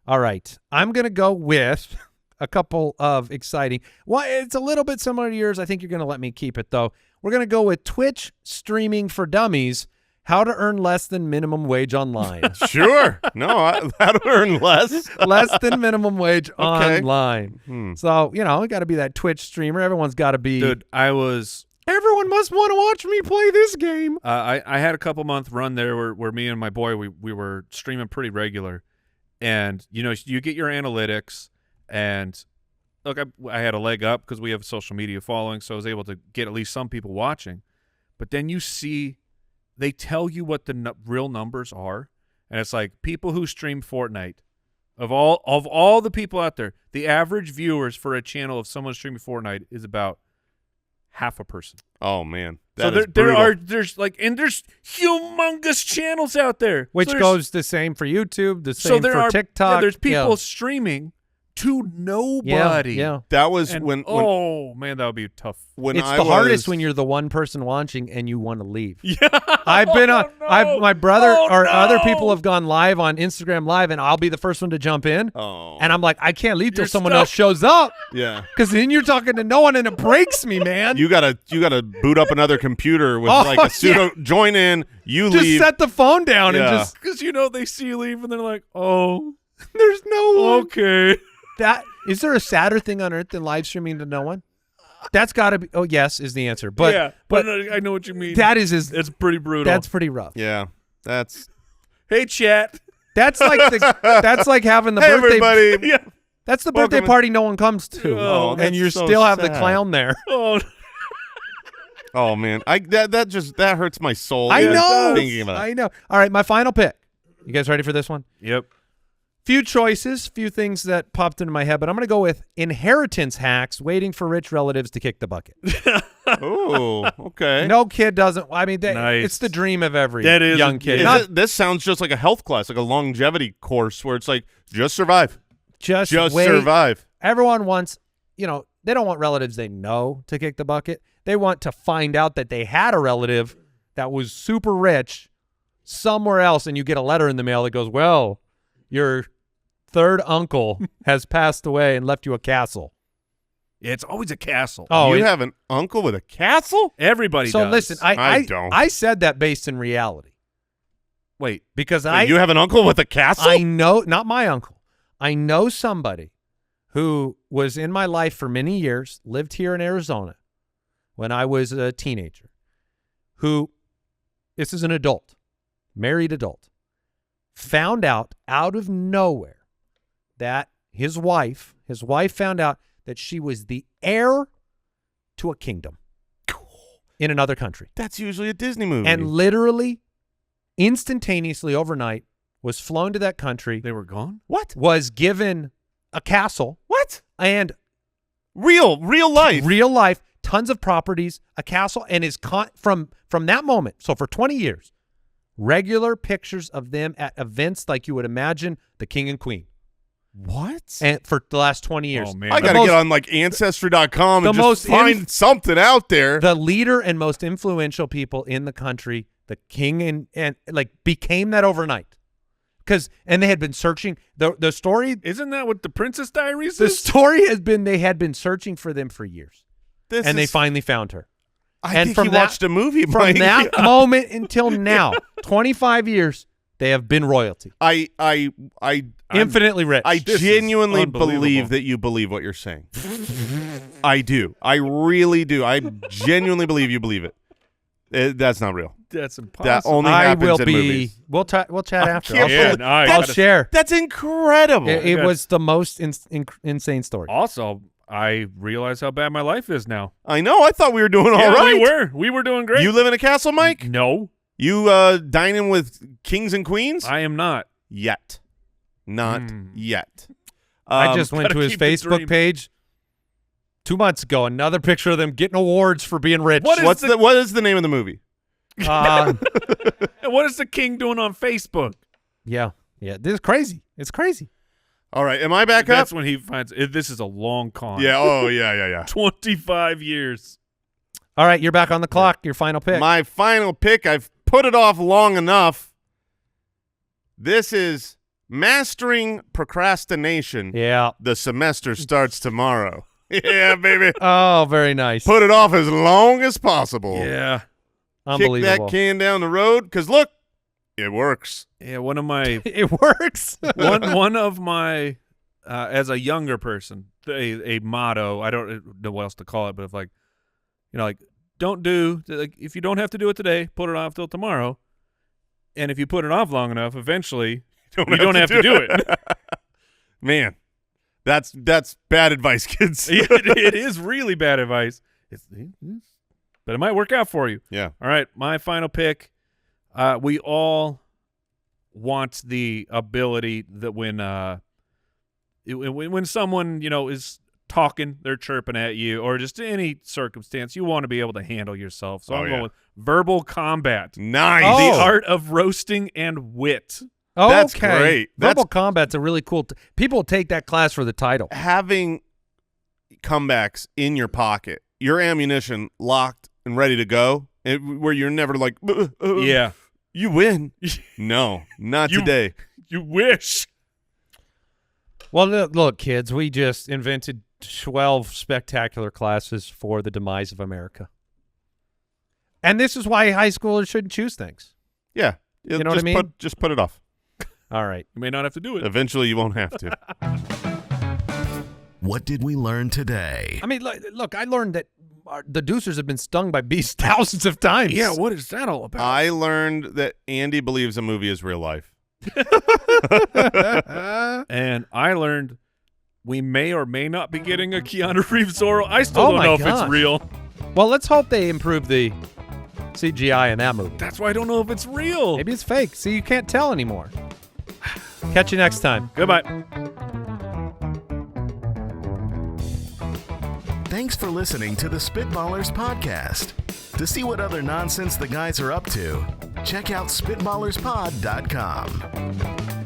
right, I'm gonna go with a couple of exciting. Well, it's a little bit similar to yours. I think you're gonna let me keep it though. We're gonna go with Twitch streaming for dummies. How to earn less than minimum wage online. Sure. No, how to earn less. Less than minimum wage Okay. online. So, we got to be that Twitch streamer. Everyone's got to be. Dude, Everyone must want to watch me play this game. I had a couple month run there where me and my boy, we were streaming pretty regular. And, you get your analytics. And, look, I had a leg up because we have a social media following, so I was able to get at least some people watching. But then you see they tell you what the real numbers are. And it's like people who stream Fortnite Of all the people out there, the average viewers for a channel of someone streaming Fortnite is about half a person. Oh man, So there's humongous channels out there, Which so goes the same for YouTube, the same for TikTok. Yeah, there's people Yeah. streaming to nobody. Yeah. that was And, when oh man, that would be tough. when It's I the hardest was- when you're the one person watching and you want to leave. Yeah, I've been on. no. My brother or other no. people have gone live on Instagram Live, and I'll be the first one to jump in. Oh, And I'm like, I can't leave till You're someone stuck. else shows up, yeah. because then you're talking to no one, and it breaks me, man. You gotta boot up another computer with Oh, like a pseudo. Join in. You just leave. set the phone down and Yeah. just. because they see you leave and they're like, oh, There's no one. okay. That is there a sadder thing on earth than live streaming to no one? That's got to be. Oh, yes, is the answer. But yeah, but I know what you mean. that is It's pretty brutal. That's pretty rough. Yeah, that's. hey, chat. That's like that's like having the Hey birthday. everybody. Yeah. That's the birthday Welcome. party no one comes to, Oh, and that's you so still have the sad. clown there. Oh, Oh man, that hurts my soul. I just know. Thinking about it. I know. All right, my final pick. You guys ready for this one? yep. Few choices, few things that popped into my head, but I'm going to go with inheritance hacks waiting for rich relatives to kick the bucket. Oh, okay. No kid doesn't. I mean, Nice. it's the dream of every That is young a- kid. Is Not it- this sounds just like a health class, like a longevity course where it's like just survive, just just wait. survive. Everyone wants, they don't want relatives they know to kick the bucket. They want to find out that they had a relative that was super rich somewhere else, and you get a letter in the mail that goes, well, your third uncle has passed away and left you a castle. Yeah, it's always a castle. Oh, You have an uncle with a castle? Everybody so does. listen, I don't. I said that based in reality Wait. because Wait, you have an uncle with a castle? I know, not my uncle. I know somebody who was in my life for many years, lived here in Arizona when I was a teenager, who, this is an adult, married adult, found out of nowhere that his wife found out that she was the heir to a kingdom in another country. That's usually a Disney movie. And literally, instantaneously overnight, was flown to that country, They were gone? what? was given a castle, What? and Real life. real life, tons of properties, a castle, and is from that moment. So for 20 years, regular pictures of them at events like you would imagine the king and queen. What? And for the last 20 years, Oh, man. I The gotta most- get on like Ancestry.com and the most just find something out there. the leader and most influential people in the country, the king and like became that overnight. And they had been searching the story. Isn't that what the Princess Diaries The is? story has been they had been searching for them for years, This and they is- finally found her. I and think from you that- watched a movie, From Mike. that moment until now, 25 years, they have been royalty, I infinitely rich. I This is genuinely unbelievable. believe that you believe what you're saying. I do. I really do. I genuinely believe you believe it. That's not real. That's impossible. That only I happens will in be. movies. We'll chat after. can't I'll share. believe- I'll share. That's incredible. It got- was the most insane story. Also, I realize how bad my life is now. I know. I thought we were doing all Yeah, right. we were doing great. You live in a castle, Mike? No, You dining with kings and queens? I am not. Yet. Not yet. I just went gotta to his keep the Facebook dream. page 2 months ago. Another picture of them getting awards for being rich. What is what is the name of the movie? Uh, And what is the king doing on Facebook? yeah. This is crazy. It's crazy. All right. Am I back up? That's when he finds this is a long con. Yeah. Oh, yeah. 25 years. All right, you're back on the clock. Your final pick. My final pick, I've put it off long enough. This is Mastering Procrastination. Yeah. The semester starts tomorrow. Yeah, baby. Oh, very nice. Put it off as long as possible. Yeah. Kick Unbelievable. that can down the road, because look, it works. Yeah, one of my It works. one of my as a younger person, a motto, I don't know what else to call it, but if like don't do like if you don't have to do it today, put it off till tomorrow. And if you put it off long enough, eventually you don't have to do it. Man, that's bad advice, kids. It is really bad advice. But it might work out for you. Yeah. All right, my final pick. We all want the ability that when when someone, is talking, they're chirping at you, or just any circumstance, you want to be able to handle yourself. So I'm going with verbal combat. Nice. Oh. The art of roasting and wit. Oh, That's okay. great. Verbal combat's a really cool. People take that class for the title. Having comebacks in your pocket, your ammunition locked and ready to go, where you're never like, Yeah. you win. No, not today. You wish. Well, look, kids, we just invented 12 spectacular classes for the demise of America. And this is why high schoolers shouldn't choose things. Yeah. You know what I mean? Just put it off. All right. You may not have to do it. Eventually, you won't have to. What did we learn today? I mean, look, I learned that the Deucers have been stung by bees thousands of times. Yeah, what is that all about? I learned that Andy believes a movie is real life. And I learned we may or may not be getting a Keanu Reeves Zorro. I still Oh don't my know if gosh. it's real. Well, let's hope they improve the CGI in that movie. That's why I don't know if it's real. Maybe it's fake. See, you can't tell anymore. Catch you next time. Goodbye. Thanks for listening to the Spitballers podcast. To see what other nonsense the guys are up to, check out SpitballersPod.com.